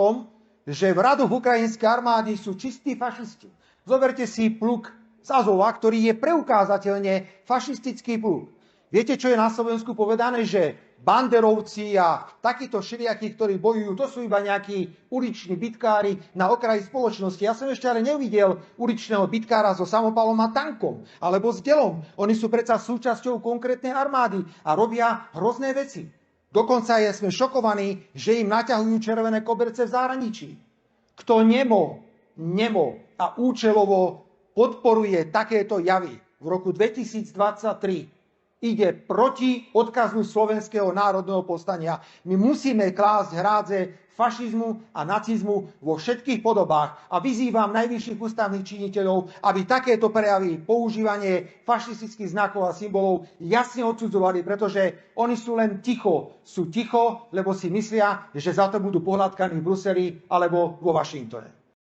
tom, že v radoch ukrajinskej armády sú čistí fašisti. Zoberte si pluk z Azova, ktorý je preukázateľne fašistický pluk. Viete, čo je na Slovensku povedané? Že banderovci a takíto všelijakí, ktorí bojujú, to sú iba nejakí uliční bitkári na okraji spoločnosti. Ja som ešte ale nevidel uličného bitkára so samopalom a tankom, alebo s delom. Oni sú predsa súčasťou konkrétnej armády a robia hrozné veci. Dokonca sme šokovaní, že im naťahujú červené koberce v zahraničí. Kto nemo a účelovo podporuje takéto javy v roku 2023, ide proti odkazu Slovenského národného povstania. My musíme klásť hrádze fašizmu a nacizmu vo všetkých podobách a vyzývam najvyšších ústavných činiteľov, aby takéto prejavy, používanie fašistických znakov a symbolov jasne odsudzovali, pretože oni sú len ticho. Sú ticho, lebo si myslia, že za to budú pohľadkaní v Bruseli alebo vo Washingtone.